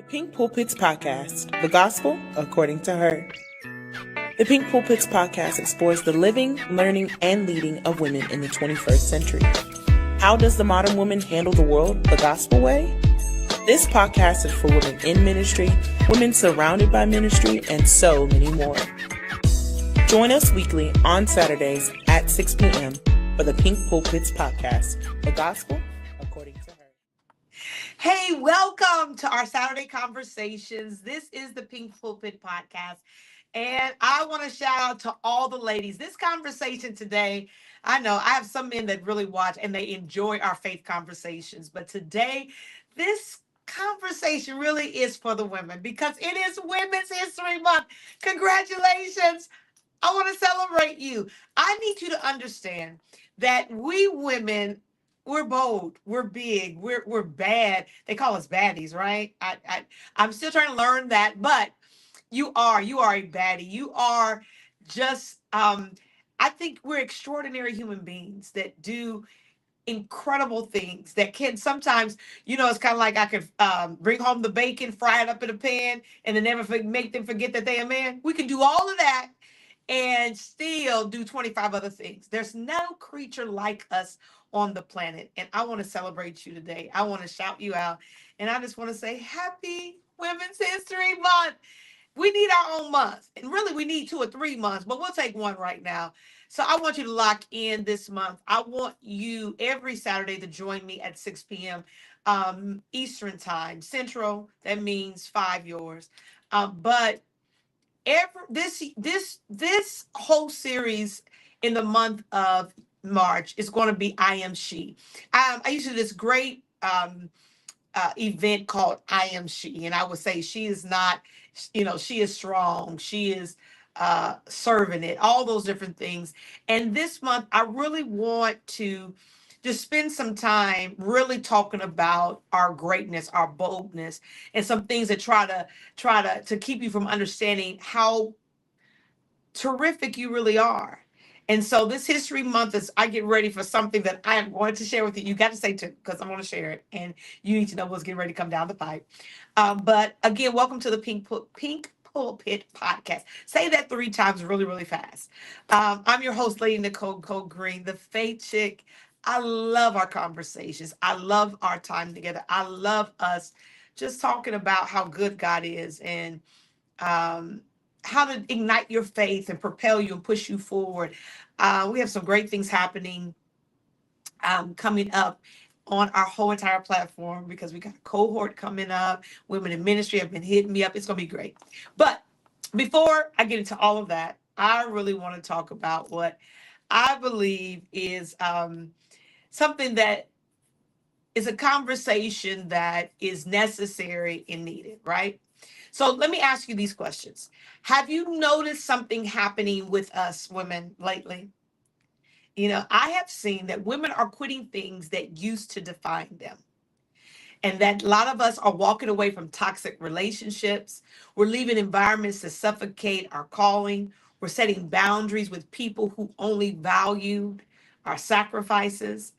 The Pink Pulpits Podcast, the gospel according to her. The Pink Pulpits Podcast explores the living, learning, and leading of women in the 21st century. How does the modern woman handle the world the gospel way? This podcast is for women in ministry, women surrounded by ministry, and so many more. Join us weekly on Saturdays at 6 p.m. for the Pink Pulpits Podcast, the gospel according to her. Hey, welcome to our Saturday conversations. This is the Pink Pulpit Podcast. And I want to shout out to all the ladies. This conversation today, I know I have some men that really watch and they enjoy our faith conversations. But today, this conversation really is for the women because it is Women's History Month. Congratulations. I want to celebrate you. I need you to understand that we women, we're bold, we're big, we're bad. They call us baddies, right? I'm still trying to learn that, but you are a baddie. You are just I think we're extraordinary human beings that do incredible things that can sometimes, it's kind of like I could bring home the bacon, fry it up in a pan, and then make them forget that they're a man. We can do all of that and still do 25 other things. There's no creature like us on the planet. And I want to celebrate you today. I want to shout you out. And I just want to say happy Women's History Month. We need our own month. And really, we need 2 or 3 months, but we'll take one right now. So I want you to lock in this month. I want you every Saturday to join me at 6 p.m. Eastern time, Central. That means 5 yours. But this whole series in the month of March is going to be I Am She. I used to do this great event called I Am She, and I would say she is not, she is strong, she is serving it, all those different things. And this month, I really want to just spend some time really talking about our greatness, our boldness, and some things that try to keep you from understanding how terrific you really are. And so this History Month is, I get ready for something that I am going to share with you. You got to say to, because I'm going to share it, and you need to know what's getting ready to come down the pipe. But again, welcome to the Pink Pulpit Podcast. Say that 3 times really, really fast. I'm your host, Lady Nicole Green, the Faith Chick. I love our conversations. I love our time together. I love us just talking about how good God is and how to ignite your faith and propel you and push you forward. We have some great things happening coming up on our whole entire platform because we got a cohort coming up. Women in ministry have been hitting me up. It's going to be great. But before I get into all of that, I really want to talk about what I believe is something that is a conversation that is necessary and needed, right? So let me ask you these questions. Have you noticed something happening with us women lately? I have seen that women are quitting things that used to define them. And that a lot of us are walking away from toxic relationships. We're leaving environments that suffocate our calling. We're setting boundaries with people who only valued our sacrifices.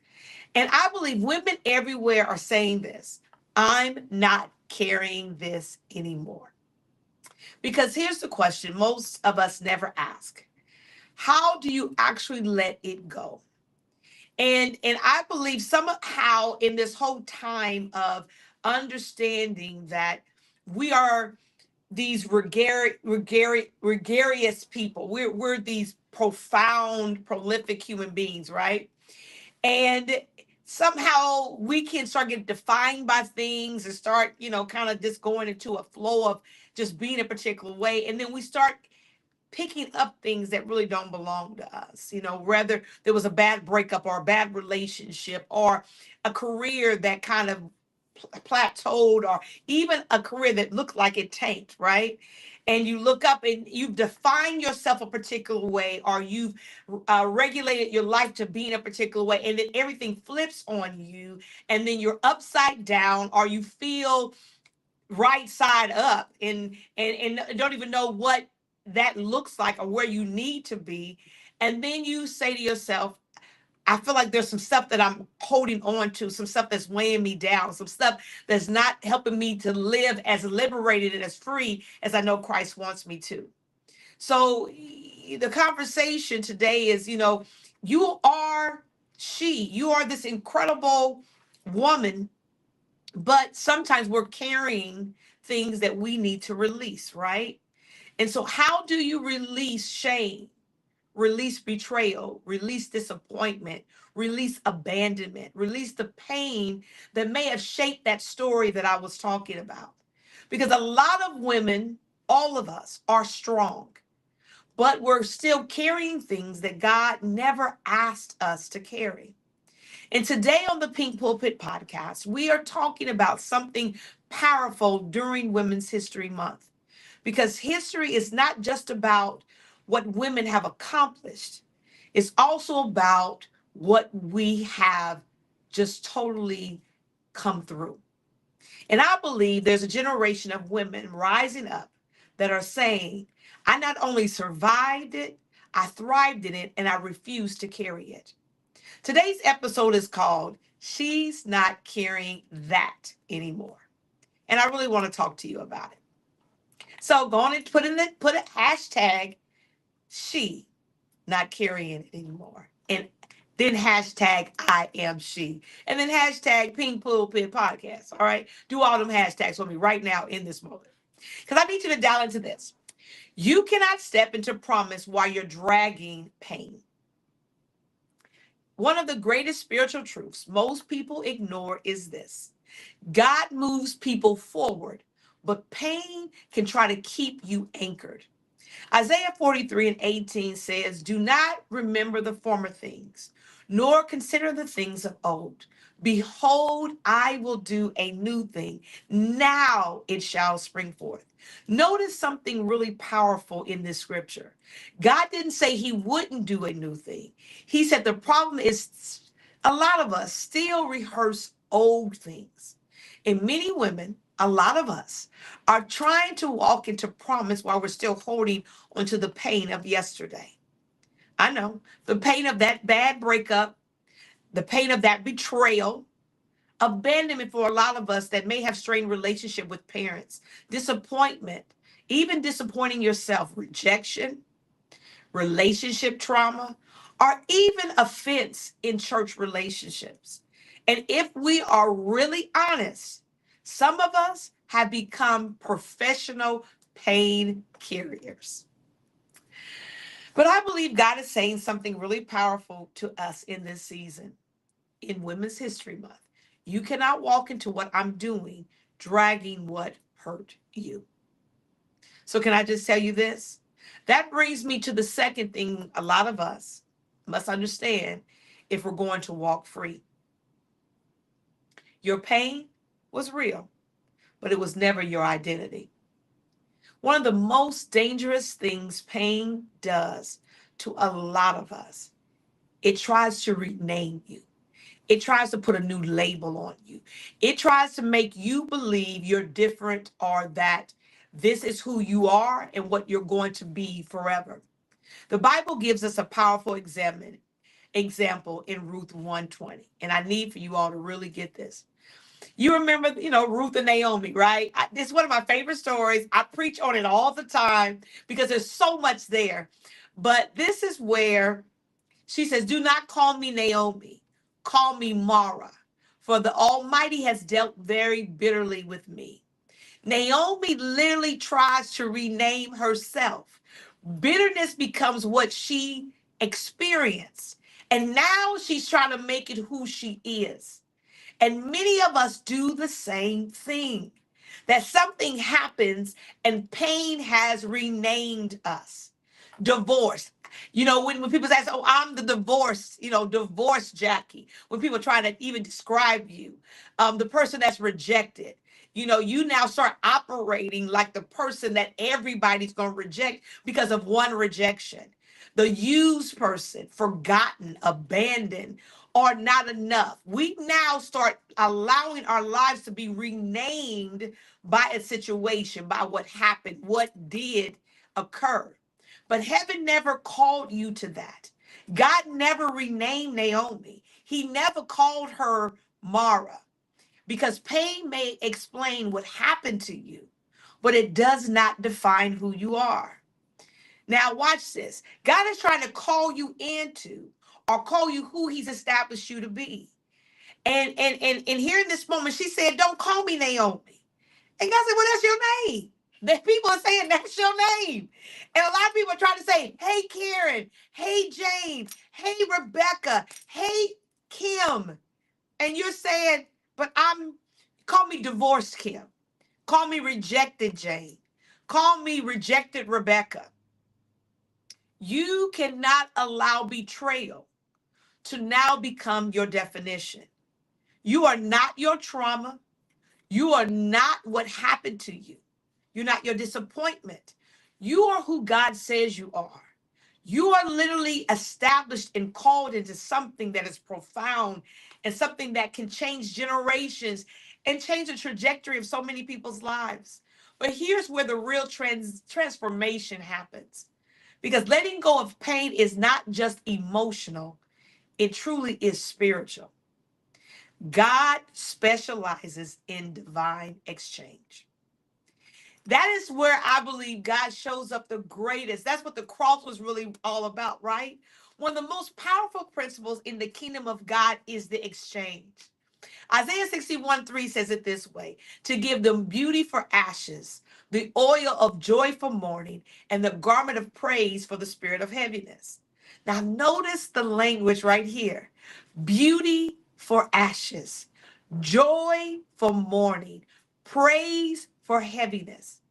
And I believe women everywhere are saying this. I'm not carrying this anymore. Because here's the question most of us never ask. How do you actually let it go? And I believe somehow in this whole time of understanding that we are these gregarious people. We're these profound, prolific human beings, right? And somehow we can start getting defined by things and start, kind of just going into a flow of just being a particular way. And then we start picking up things that really don't belong to us. Whether there was a bad breakup or a bad relationship or a career that kind of plateaued or even a career that looked like it tanked, right? And you look up and you've defined yourself a particular way, or you've regulated your life to be in a particular way, and then everything flips on you, and then you're upside down, or you feel right side up, and don't even know what that looks like or where you need to be. And then you say to yourself, I feel like there's some stuff that I'm holding on to, some stuff that's weighing me down, some stuff that's not helping me to live as liberated and as free as I know Christ wants me to. So the conversation today is, you are you are this incredible woman, but sometimes we're carrying things that we need to release, right? And so how do you release shame? Release betrayal, release disappointment, release abandonment, release the pain that may have shaped that story that I was talking about. Because a lot of women, all of us, are strong, but we're still carrying things that God never asked us to carry. And today on the Pink Pulpit Podcast, we are talking about something powerful during Women's History Month. Because history is not just about what women have accomplished, it's also about what we have just totally come through. And I believe there's a generation of women rising up that are saying, I not only survived it, I thrived in it, and I refuse to carry it. Today's episode is called She's Not Carrying That Anymore. And I really want to talk to you about it. So go on and put a hashtag she not carrying it anymore. And then hashtag I am she. And then hashtag Pink Pulpit Podcast. All right. Do all them hashtags for me right now in this moment. Because I need you to dial into this. You cannot step into promise while you're dragging pain. One of the greatest spiritual truths most people ignore is this: God moves people forward, but pain can try to keep you anchored. Isaiah 43:18 says, do not remember the former things, nor consider the things of old. Behold, I will do a new thing. Now it shall spring forth. Notice something really powerful in this scripture. God didn't say he wouldn't do a new thing. He said the problem is a lot of us still rehearse old things. And many women, a lot of us, are trying to walk into promise while we're still holding onto the pain of yesterday. I know the pain of that bad breakup, the pain of that betrayal, abandonment for a lot of us that may have strained relationship with parents, disappointment, even disappointing yourself, rejection, relationship trauma, or even offense in church relationships. And if we are really honest, some of us have become professional pain carriers. But I believe God is saying something really powerful to us in this season, in Women's History Month. You cannot walk into what I'm doing dragging what hurt you. So can I just tell you this? That brings me to the second thing a lot of us must understand if we're going to walk free. Your pain was real, but it was never your identity. One of the most dangerous things pain does to a lot of us, it tries to rename you. It tries to put a new label on you. It tries to make you believe you're different or that this is who you are and what you're going to be forever. The Bible gives us a powerful example in Ruth 120. And I need for you all to really get this. You remember, Ruth and Naomi, right? This is one of my favorite stories. I preach on it all the time because there's so much there. But this is where she says, do not call me Naomi. Call me Mara, for the Almighty has dealt very bitterly with me. Naomi literally tries to rename herself. Bitterness becomes what she experienced. And now she's trying to make it who she is. And many of us do the same thing. That something happens and pain has renamed us. Divorce. When people say, oh, I'm the divorced Jackie. When people try to even describe you, the person that's rejected. You now start operating like the person that everybody's going to reject because of one rejection. The used person, forgotten, abandoned, or not enough. We now start allowing our lives to be renamed by a situation, by what happened, what did occur. But heaven never called you to that. God never renamed Naomi. He never called her Mara, because pain may explain what happened to you, but it does not define who you are. Now, watch this. God is trying to call you into, or call you who he's established you to be. And here in this moment, she said, "Don't call me Naomi." And God said, "Well, that's your name." That people are saying that's your name. And a lot of people are trying to say, "Hey, Karen. Hey, Jane. Hey, Rebecca. Hey, Kim." And you're saying, call me divorced Kim. Call me rejected Jane. Call me rejected Rebecca. You cannot allow betrayal to now become your definition. You are not your trauma. You are not what happened to you. You're not your disappointment. You are who God says you are. You are literally established and called into something that is profound and something that can change generations and change the trajectory of so many people's lives. But here's where the real transformation happens. Because letting go of pain is not just emotional, it truly is spiritual. God specializes in divine exchange. That is where I believe God shows up the greatest. That's what the cross was really all about, right? One of the most powerful principles in the kingdom of God is the exchange. Isaiah 61:3 says it this way: to give them beauty for ashes, the oil of joy for mourning, and the garment of praise for the spirit of heaviness. Now, notice the language right here: beauty for ashes, joy for mourning, praise for heaviness.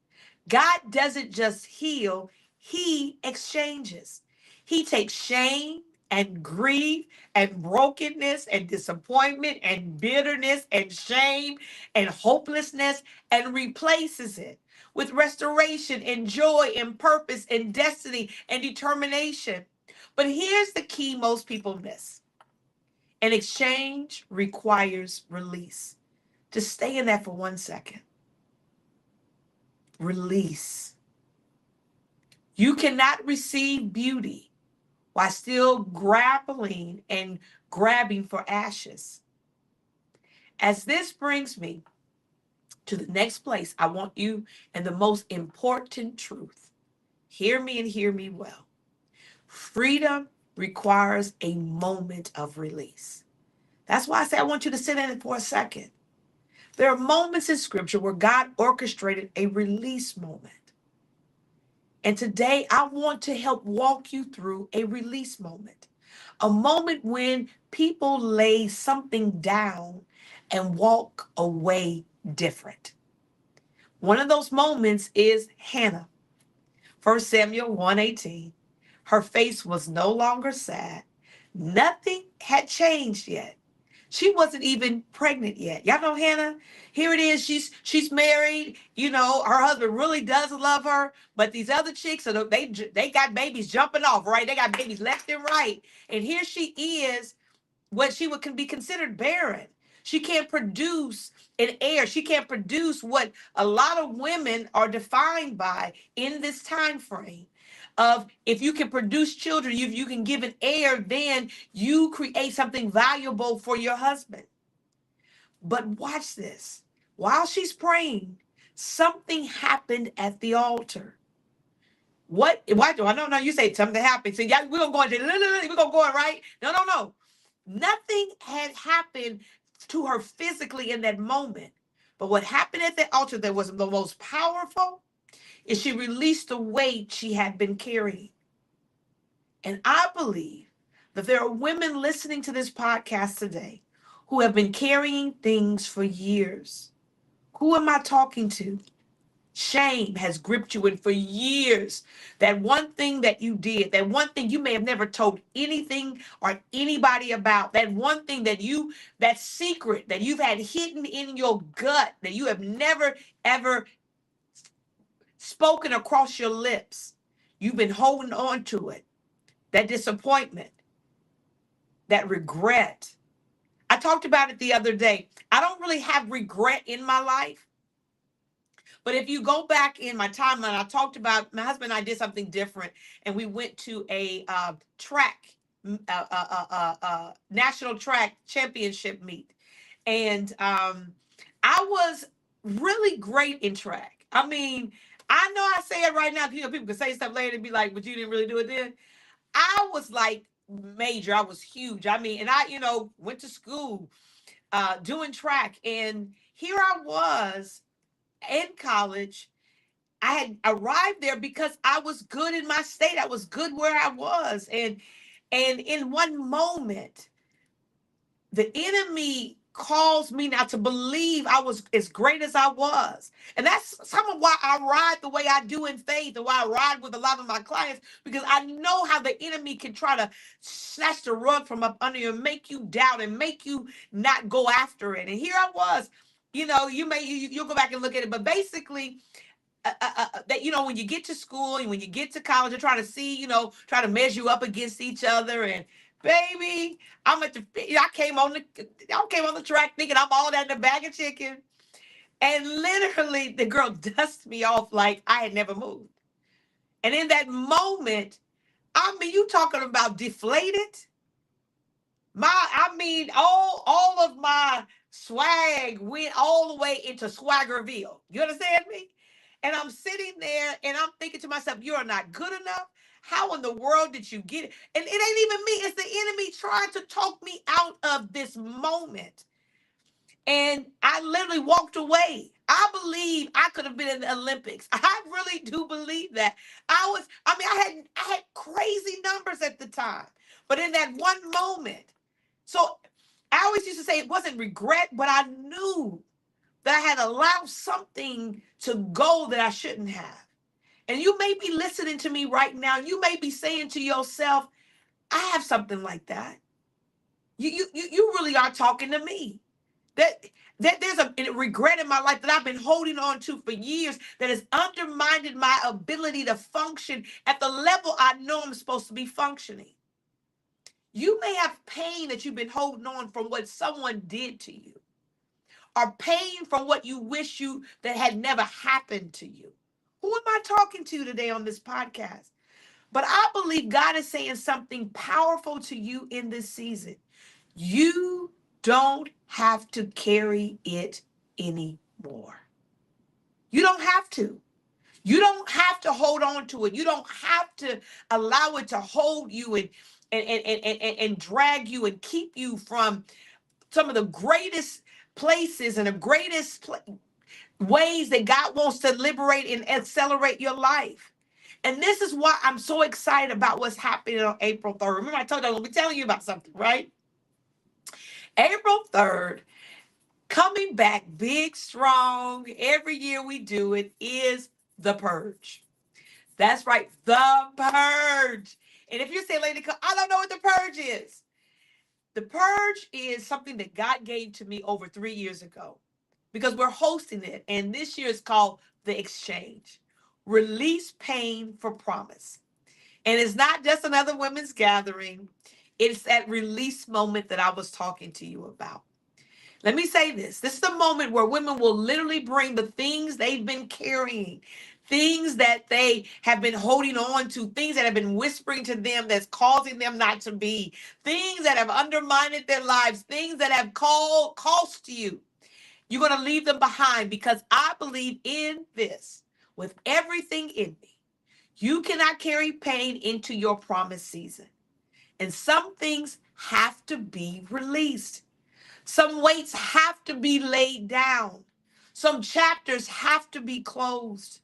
God doesn't just heal, he exchanges. He takes shame and grief and brokenness and disappointment and bitterness and shame and hopelessness and replaces it with restoration and joy and purpose and destiny and determination. But here's the key most people miss: an exchange requires release. Just stay in that for 1 second. Release. You cannot receive beauty while still grappling and grabbing for ashes. As this brings me to the next place, I want you, and the most important truth. Hear me and hear me well. Freedom requires a moment of release. That's why I say I want you to sit in it for a second. There are moments in scripture where God orchestrated a release moment. And today I want to help walk you through a release moment. A moment when people lay something down and walk away different. One of those moments is Hannah. 1 Samuel 1:18. Her face was no longer sad. Nothing had changed yet. She wasn't even pregnant yet. Y'all know Hannah? Here it is. She's married. You know, her husband really does love her. But these other chicks, they got babies jumping off, right? They got babies left and right. And here she is, what she would can be considered barren. She can't produce an heir. She can't produce what a lot of women are defined by in this time frame. Of if you can produce children, if you can give an heir, then you create something valuable for your husband. But watch this. While she's praying, something happened at the altar. What? Why do I don't know? You say something happened. So yeah, we're gonna go into we're gonna go in, right? No. Nothing had happened to her physically in that moment. But what happened at the altar that was the most powerful is she released the weight she had been carrying. And I believe that there are women listening to this podcast today who have been carrying things for years. Who am I talking to? Shame has gripped you, and for years, that one thing that you did, that one thing you may have never told anything or anybody about, that one thing that secret that you've had hidden in your gut that you have never, ever spoken across your lips. You've been holding on to it. That disappointment, that regret. I talked about it the other day. I don't really have regret in my life. But if you go back in my timeline, I talked about my husband and I did something different. And we went to a track national track championship meet. And I was really great in track. I mean, I know I say it right now. You know, people can say stuff later and be like, but you didn't really do it then. I was like major. I was huge. I mean, and I, went to school doing track. And here I was in college. I had arrived there because I was good in my state. I was good where I was. And in one moment, the enemy caused me not to believe I was as great as I was. And that's some of why I ride the way I do in faith and why I ride with a lot of my clients, because I know how the enemy can try to snatch the rug from up under you and make you doubt and make you not go after it. And here I was, you'll go back and look at it, but basically, that when you get to school and when you get to college, they're trying to see, try to measure you up against each other. And baby, I came on the track thinking I'm all that in a bag of chicken, and literally the girl dusted me off like I had never moved. And in that moment, I mean, you talking about deflated? All of my swag went all the way into Swaggerville. You understand me? And I'm sitting there and I'm thinking to myself, you're not good enough. How in the world did you get it? And it ain't even me. It's the enemy trying to talk me out of this moment. And I literally walked away. I believe I could have been in the Olympics. I really do believe that. I had crazy numbers at the time. But in that one moment, so I always used to say it wasn't regret, but I knew that I had allowed something to go that I shouldn't have. And you may be listening to me right now. You may be saying to yourself, I have something like that. You really are talking to me. That there's a regret in my life that I've been holding on to for years that has undermined my ability to function at the level I know I'm supposed to be functioning. You may have pain that you've been holding on from what someone did to you, or pain from what you wish that had never happened to you. Who am I talking to today on this podcast? But I believe God is saying something powerful to you in this season. You don't have to carry it anymore. You don't have to. You don't have to hold on to it. You don't have to allow it to hold you and drag you and keep you from some of the greatest places and the greatest ways that God wants to liberate and accelerate your life. And this is why I'm so excited about what's happening on April 3rd. Remember, I told you I'm going to be telling you about something, right? April 3rd, coming back big, strong. Every year we do it, is the Purge. That's right, the Purge. And if you say, Lady, I don't know what the Purge is. The Purge is something that God gave to me over 3 years ago, because we're hosting it. And this year is called The Exchange. Release pain for promise. And it's not just another women's gathering. It's that release moment that I was talking to you about. Let me say this. This is the moment where women will literally bring the things they've been carrying, things that they have been holding on to, things that have been whispering to them that's causing them not to be, things that have undermined their lives, things that have cost you. You're going to leave them behind, because I believe in this with everything in me. You cannot carry pain into your promised season. And some things have to be released. Some weights have to be laid down. Some chapters have to be closed.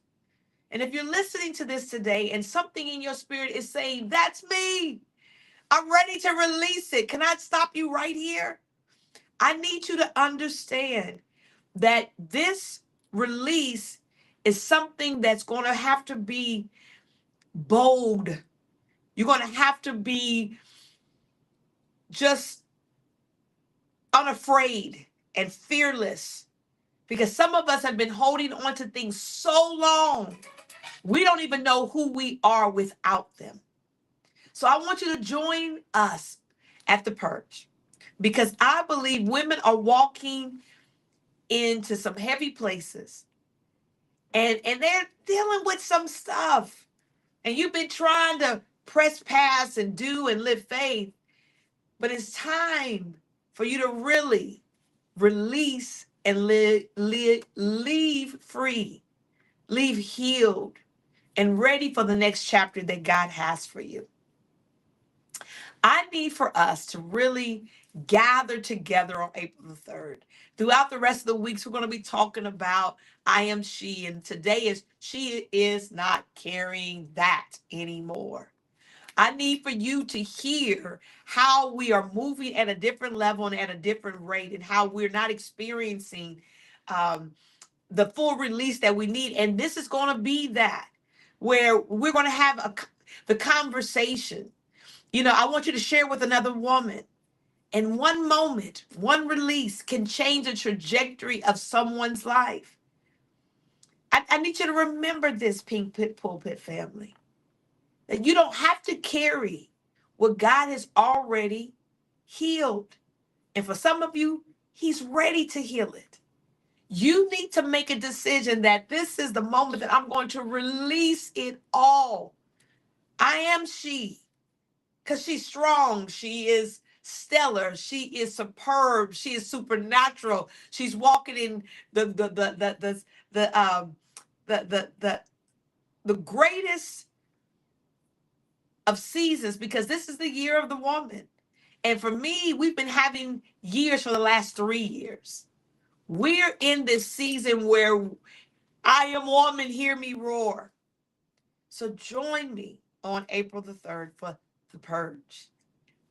And if you're listening to this today and something in your spirit is saying, that's me, I'm ready to release it, can I stop you right here? I need you to understand that this release is something that's going to have to be bold. You're going to have to be just unafraid and fearless, because some of us have been holding on to things so long, we don't even know who we are without them. So I want you to join us at the Purge, because I believe women are walking into some heavy places, and they're dealing with some stuff, and you've been trying to press past and do and live faith, but it's time for you to really release and leave free, leave healed, and ready for the next chapter that God has for you. I need for us to really gather together on April the 3rd. Throughout the rest of the weeks, we're going to be talking about I am she, and today is she is not carrying that anymore. I need for you to hear how we are moving at a different level and at a different rate, and how we're not experiencing um, the full release that we need. And this is going to be that, where we're going to have the conversation. I want you to share with another woman. And one moment, one release can change the trajectory of someone's life. I need you to remember this, Pink Pulpit family, that you don't have to carry what God has already healed. And for some of you, He's ready to heal it. You need to make a decision that this is the moment that I'm going to release it all. I am she, because she's strong. She is stellar. She is superb. She is supernatural. She's walking in the greatest of seasons, because this is the year of the woman. And for me, we've been having years for the last 3 years. We're in this season where I am woman, hear me roar. So join me on April the 3rd for the purge,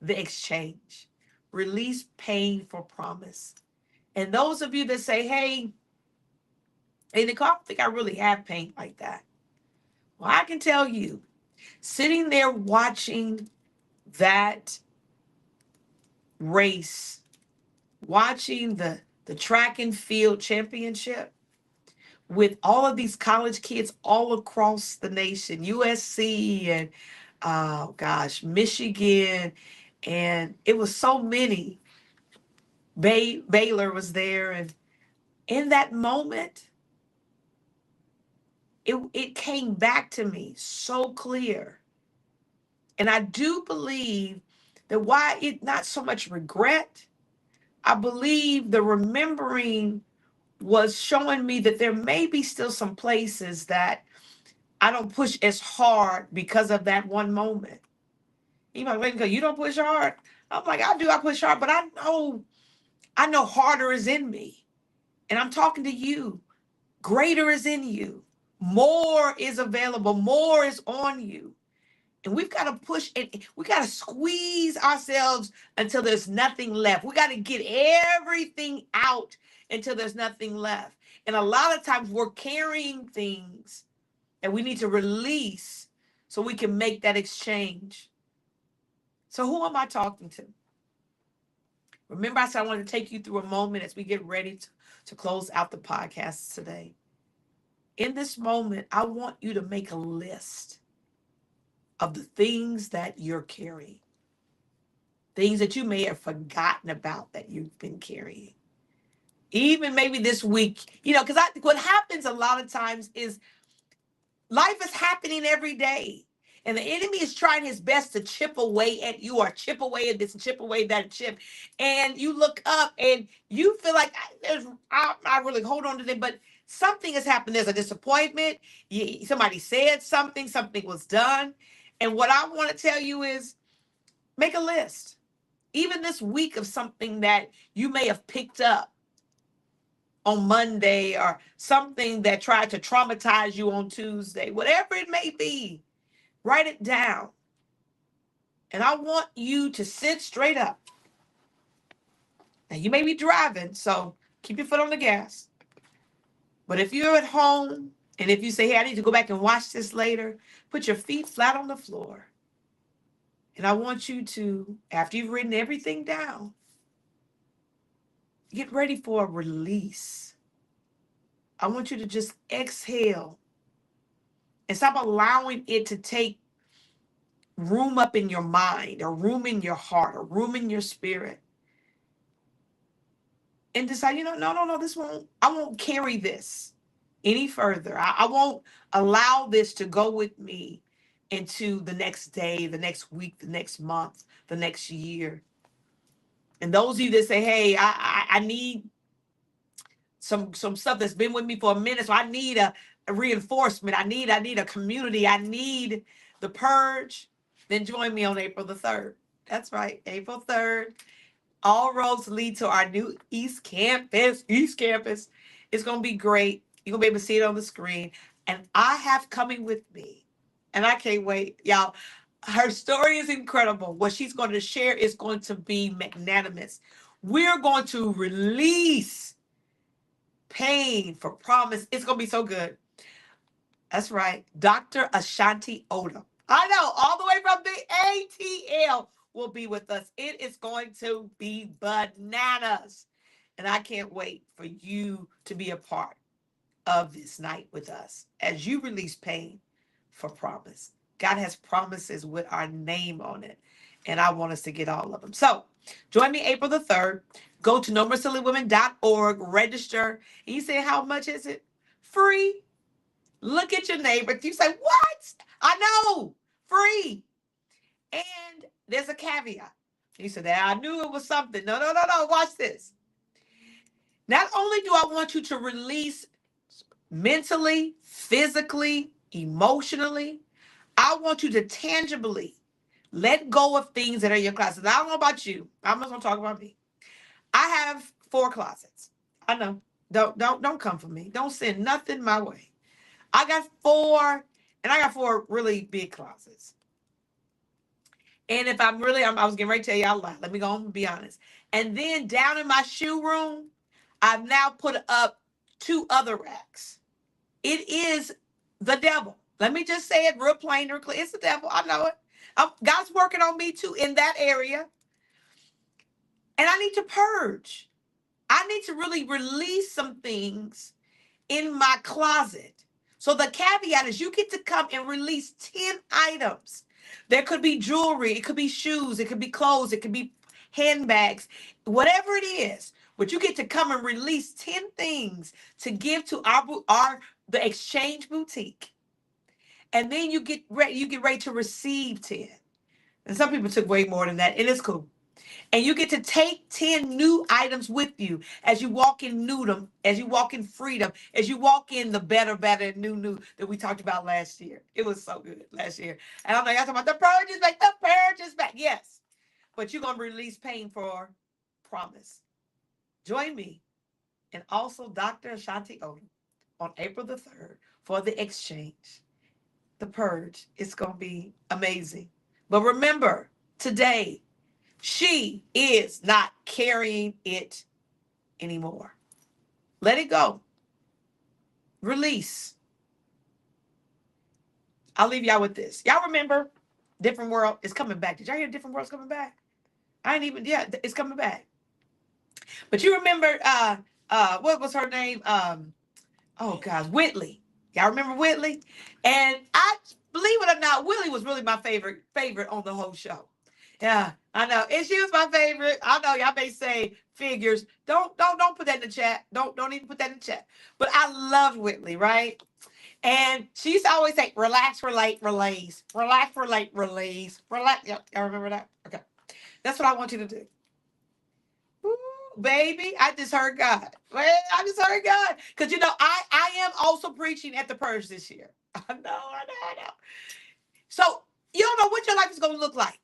the exchange, release pain for promise. And those of you that say, hey, Nicole, I don't think I really have pain like that. Well, I can tell you, sitting there watching that race, watching the track and field championship with all of these college kids all across the nation, USC and Michigan, and it was so many. Baylor was there, and in that moment, it came back to me so clear. And I do believe that why it not so much regret, I believe the remembering was showing me that there may be still some places that I don't push as hard because of that one moment. You might wait and go, you don't push hard? I'm like, I do, I push hard, but I know harder is in me. And I'm talking to you. Greater is in you. More is available. More is on you. And we've got to push and we got to squeeze ourselves until there's nothing left. We got to get everything out until there's nothing left. And a lot of times we're carrying things that we need to release so we can make that exchange. So who am I talking to? Remember, I said I wanted to take you through a moment as we get ready to close out the podcast today. In this moment, I want you to make a list of the things that you're carrying, things that you may have forgotten about that you've been carrying. Even maybe this week, because what happens a lot of times is life is happening every day. And the enemy is trying his best to chip away at you, or chip away at this, chip away that chip. And you look up and you feel like I really hold on to them, but something has happened. There's a disappointment. Somebody said something was done. And what I want to tell you is make a list, even this week, of something that you may have picked up on Monday, or something that tried to traumatize you on Tuesday, whatever it may be. Write it down. And I want you to sit straight up. Now, you may be driving, so keep your foot on the gas. But if you're at home, and if you say, hey, I need to go back and watch this later, put your feet flat on the floor. And I want you to, after you've written everything down, get ready for a release. I want you to just exhale and stop allowing it to take room up in your mind, or room in your heart, or room in your spirit. And decide, no, I won't carry this any further. I won't allow this to go with me into the next day, the next week, the next month, the next year. And those of you that say, hey, I need some stuff that's been with me for a minute, so I need a reinforcement. I need a community. I need the purge. Then join me on April the 3rd. That's right, April 3rd. All roads lead to our new East Campus. East Campus. It's going to be great. You're going to be able to see it on the screen. And I have coming with me, and I can't wait. Y'all, her story is incredible. What she's going to share is going to be magnanimous. We're going to release pain for promise. It's going to be so good. That's right. Dr. Ashanti Odom. I know, all the way from the ATL will be with us. It is going to be bananas. And I can't wait for you to be a part of this night with us as you release pain for promise. God has promises with our name on it, and I want us to get all of them. So join me April the 3rd. Go to nomoresillywomen.org, register. And you say, how much is it? Free. Look at your neighbor. You say, what? I know. Free. And there's a caveat. You said, I knew it was something. No. Watch this. Not only do I want you to release mentally, physically, emotionally, I want you to tangibly let go of things that are in your closet. I don't know about you. I'm just going to talk about me. I have 4 closets. I know. Don't come for me. Don't send nothing my way. I got 4, and I got 4 really big closets. And if I was getting ready to tell you out loud. Let me go on and be honest. And then down in my shoe room, I've now put up 2 other racks. It is the devil. Let me just say it real plain or clear. It's the devil. I know it. God's working on me too in that area. And I need to purge. I need to really release some things in my closet. So the caveat is you get to come and release 10 items. There could be jewelry, it could be shoes, it could be clothes, it could be handbags, whatever it is. But you get to come and release 10 things to give to the Exchange Boutique. And then you get ready to receive 10. And some people took way more than that. It is cool. And you get to take 10 new items with you as you walk in newdom, as you walk in freedom, as you walk in the better, new that we talked about last year. It was so good last year. And I'm like, I'm talking about the purge is back, the purge is back. Yes. But you're going to release pain for promise. Join me and also Dr. Ashanti Odom on April the 3rd for the exchange. The purge. It's going to be amazing. But remember, today, she is not carrying it anymore. Let it go. Release. I'll leave y'all with this. Y'all remember Different World is coming back. Did y'all hear Different World's coming back? It's coming back. But you remember, what was her name? Whitley. Y'all remember Whitley? And I, believe it or not, Whitley was really my favorite on the whole show. Yeah, I know. And she was my favorite. I know y'all may say figures. Don't put that in the chat. Don't even put that in the chat. But I loved Whitley, right? And she used to always say, relax, relate, release. Relax, relate, release. Relax. Y'all remember that? Okay. That's what I want you to do. Ooh, baby, I just heard God. Well, I just heard God. Because, I am also preaching at the Purge this year. I know. So, you don't know what your life is going to look like.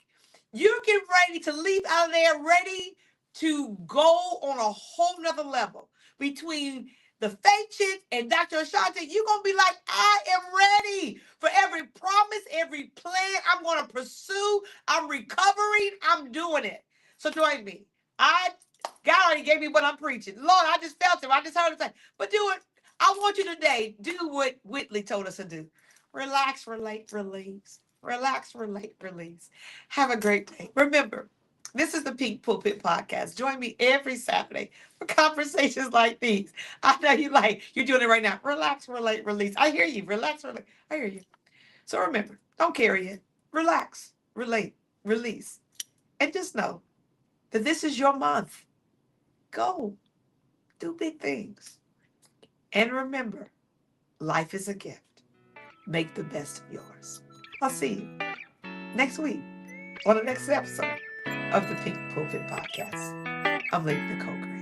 You're getting ready to leave out of there, ready to go on a whole nother level. Between the faith chick and Dr. Ashanti, you're going to be like, I am ready for every promise, every plan I'm going to pursue. I'm recovering. I'm doing it. So join me. God already gave me what I'm preaching. Lord, I just felt it. I just heard it say, but do it. I want you today, do what Whitley told us to do. Relax, relate, release. Relax, relate, release. Have a great day. Remember, this is the Pink Pulpit Podcast. Join me every Saturday for conversations like these. I know you're doing it right now. Relax, relate, release. I hear you. Relax, relate. I hear you. So remember, don't carry it. Relax, relate, release. And just know that this is your month. Go. Do big things. And remember, life is a gift. Make the best of yours. I'll see you next week on the next episode of the Pink Pulpit Podcast. I'm Lady Nicole.